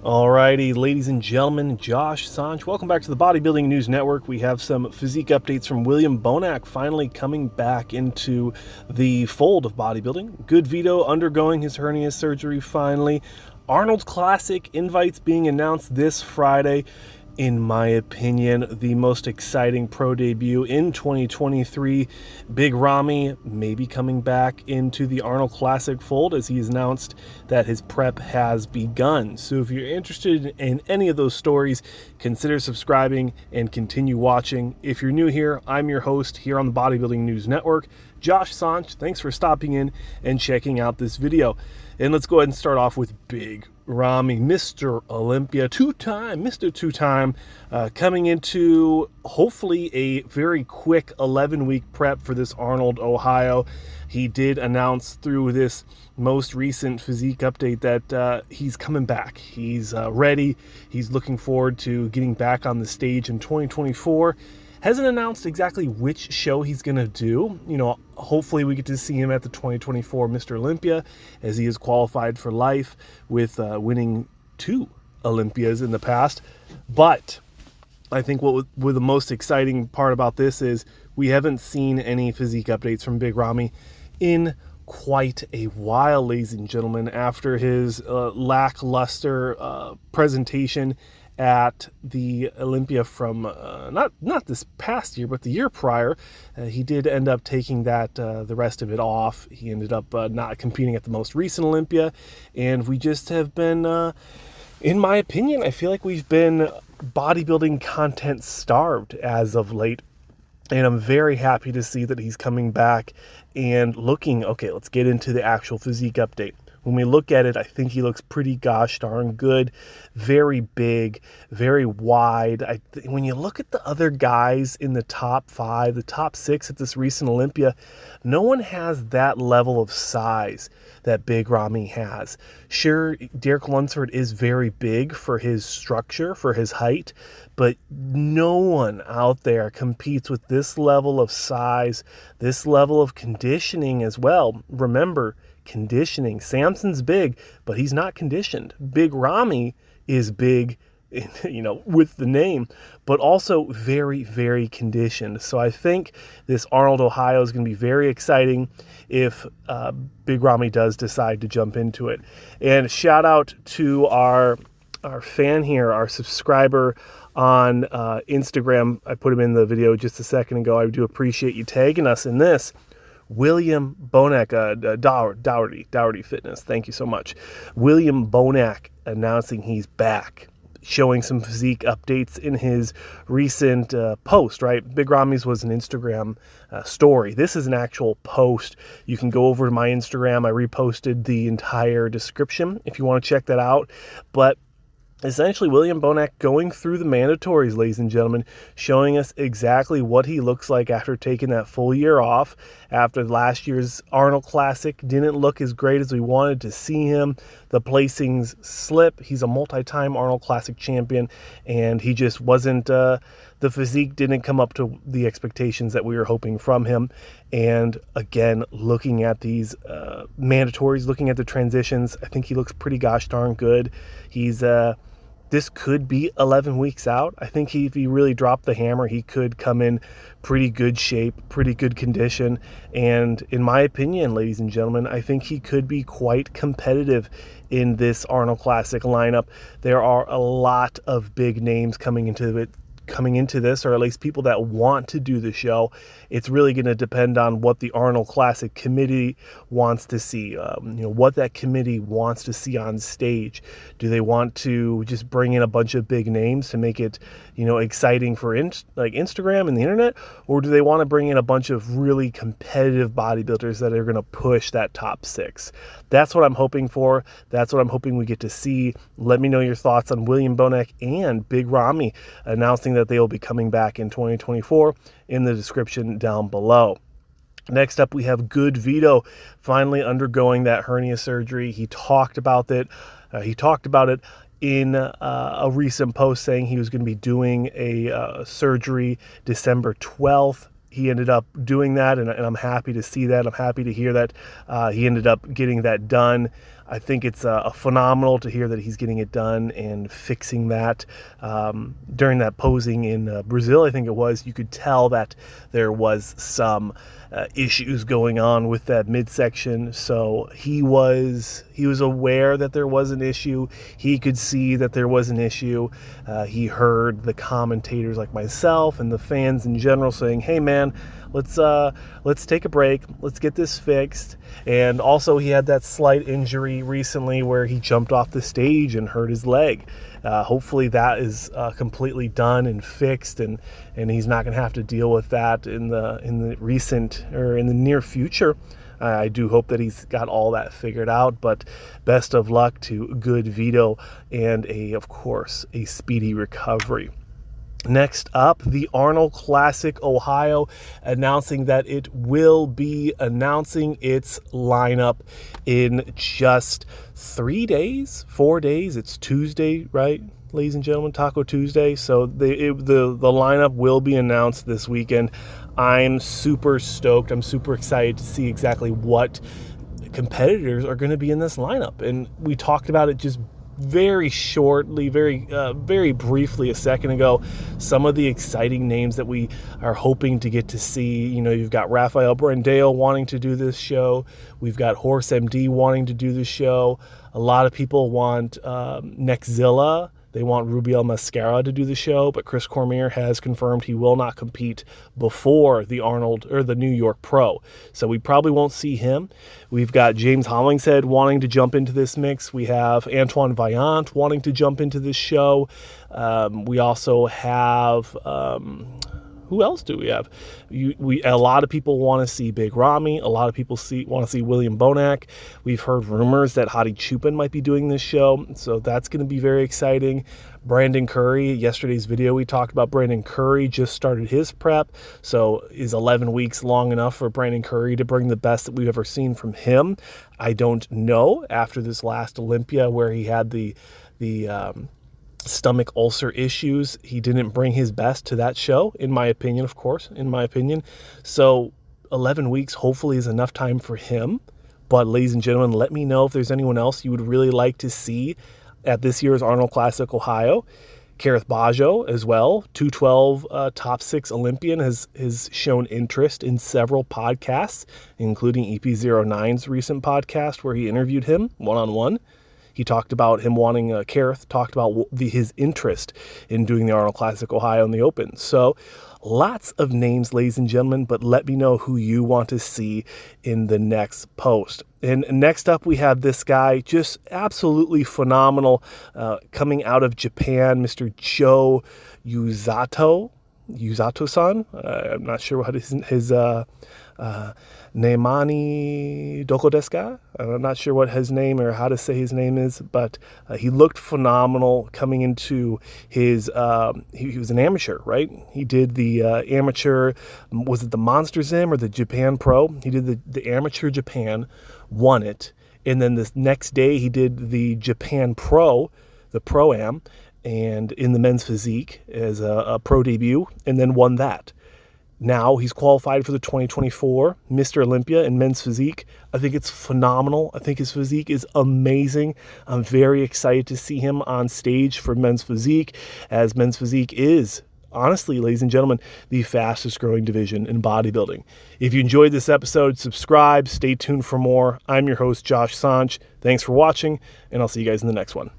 Alrighty, ladies and gentlemen, Josh Sanch. Welcome back to the Bodybuilding News Network. We have some physique updates from William Bonac finally coming back into the fold of bodybuilding. Good Vito undergoing his hernia surgery finally. Arnold Classic invites being announced this Friday. In my opinion, the most exciting pro debut in 2023. Big Ramy may be coming back into the Arnold Classic fold as he's announced that his prep has begun. So if you're interested in any of those stories, consider subscribing and continue watching. If you're new here, I'm your host here on the Bodybuilding News Network, Josh Sanch. Thanks for stopping in and checking out this video. And let's go ahead and start off with Big Ramy, Mr. Olympia, Mr. Two-Time, coming into hopefully a very quick 11-week prep for this Arnold, Ohio. He did announce through this most recent physique update that he's coming back. He's ready. He's looking forward to getting back on the stage in 2024. Hasn't announced exactly which show he's going to do. You know, hopefully we get to see him at the 2024 Mr. Olympia, as he is qualified for life with winning 2 Olympias in the past. But I think what the most exciting part about this is we haven't seen any physique updates from Big Ramy in quite a while, ladies and gentlemen, after his lackluster presentation at the Olympia from not this past year, but the year prior. He did end up taking that the rest of it off. He ended up not competing at the most recent Olympia, and we just have been, in my opinion, I feel like we've been bodybuilding content starved as of late. And I'm very happy to see that he's coming back and looking, okay, let's get into the actual physique update. When we look at it, I think he looks pretty gosh darn good. Very big, very wide. When you look at the other guys in the top 5, the top 6 at this recent Olympia, no one has that level of size that Big Ramy has. Sure, Derek Lunsford is very big for his structure, for his height, but no one out there competes with this level of size, this level of conditioning as well. Remember, conditioning. Samson's big, but he's not conditioned. Big Ramy is big, you know, with the name, but also very, very conditioned. So I think this Arnold, Ohio is going to be very exciting if Big Ramy does decide to jump into it. And shout out to our fan here, our subscriber on Instagram. I put him in the video just a second ago. I do appreciate you tagging us in this. William Bonac, Dougherty Fitness, thank you so much. William Bonac announcing he's back, showing some physique updates in his recent post, right? Big Ramy's was an Instagram story. This is an actual post. You can go over to my Instagram. I reposted the entire description if you want to check that out. But essentially, William Bonac going through the mandatories, ladies and gentlemen, showing us exactly what he looks like after taking that full year off. After last year's Arnold Classic didn't look as great as we wanted to see him. The placings slip. He's a multi-time Arnold Classic champion, and he just wasn't, the physique didn't come up to the expectations that we were hoping from him. And again, looking at these mandatories, looking at the transitions, I think he looks pretty gosh darn good. He's this could be 11 weeks out. I think if he really dropped the hammer, he could come in pretty good shape, pretty good condition. And in my opinion, ladies and gentlemen, I think he could be quite competitive in this Arnold Classic lineup. There are a lot of big names coming into this, or at least people that want to do the show. It's really going to depend on what the Arnold Classic committee wants to see, you know, what that committee wants to see on stage. Do they want to just bring in a bunch of big names to make it, you know, exciting for like Instagram and the internet, or do they want to bring in a bunch of really competitive bodybuilders that are going to push that top 6? That's what I'm hoping for. That's what I'm hoping we get to see. Let me know your thoughts on William Bonac and Big Ramy announcing that they will be coming back in 2024 in the description down below. Next up, we have Good Vito finally undergoing that hernia surgery. He talked about it. In a recent post saying he was going to be doing a surgery December 12th. He ended up doing that, and I'm happy to see that. I'm happy to hear that he ended up getting that done. I think it's phenomenal to hear that he's getting it done and fixing that. During that posing in Brazil, I think it was, you could tell that there was some issues going on with that midsection. So he was aware that there was an issue. He could see that there was an issue. He heard the commentators like myself and the fans in general saying, "Hey man, let's take a break. Let's get this fixed." And also he had that slight injury recently where he jumped off the stage and hurt his leg. Hopefully that is completely done and fixed, and he's not going to have to deal with that in the recent or in the near future. I do hope that he's got all that figured out, but best of luck to good Vito and of course, a speedy recovery. Next up, the Arnold Classic Ohio announcing that it will be announcing its lineup in just 3 days, 4 days. It's Tuesday, right, ladies and gentlemen? Taco Tuesday. So the lineup will be announced this weekend. I'm super stoked. I'm super excited to see exactly what competitors are going to be in this lineup. And we talked about it just very shortly, very briefly a second ago. Some of the exciting names that we are hoping to get to see. You know, you've got Rafael Brandao wanting to do this show. We've got Horse MD wanting to do the show. A lot of people want Nexzilla. They want Rubiel Mascara to do the show, but Chris Cormier has confirmed he will not compete before the Arnold or the New York Pro. So we probably won't see him. We've got James Hollingshead wanting to jump into this mix. We have Antoine Vaillant wanting to jump into this show. We also have... who else do we have? A lot of people want to see Big Ramy. A lot of people want to see William Bonac. We've heard rumors that Hadi Chupin might be doing this show, so that's going to be very exciting. Brandon Curry, yesterday's video we talked about Brandon Curry just started his prep, so is 11 weeks long enough for Brandon Curry to bring the best that we've ever seen from him? I don't know. After this last Olympia where he had the stomach ulcer issues, he didn't bring his best to that show, in my opinion, of course, in my opinion. So 11 weeks hopefully is enough time for him. But ladies and gentlemen, let me know if there's anyone else you would really like to see at this year's Arnold Classic Ohio. Kareth Baggio as well, 212 top 6 Olympian, has shown interest in several podcasts, including EP09's recent podcast where he interviewed him one-on-one. He talked about him wanting, Kareth talked about his interest in doing the Arnold Classic Ohio in the Open. So lots of names, ladies and gentlemen, but let me know who you want to see in the next post. And next up, we have this guy, just absolutely phenomenal, coming out of Japan, Mr. Joe Uezato-san. I'm not sure what his Neimani Doko desu ka? I'm not sure what his name or how to say his name is, but he looked phenomenal coming into his, he was an amateur, right? He did the amateur, was it the Monster Zim or the Japan Pro? He did the amateur Japan, won it, and then the next day he did the Japan Pro, the Pro-Am, and in the men's physique as a pro debut, and then won that. Now he's qualified for the 2024 Mr. Olympia in men's physique. I think it's phenomenal. I think his physique is amazing. I'm very excited to see him on stage for men's physique, as men's physique is, honestly, ladies and gentlemen, the fastest growing division in bodybuilding. If you enjoyed this episode, subscribe, stay tuned for more. I'm your host, Josh Sanch. Thanks for watching, and I'll see you guys in the next one.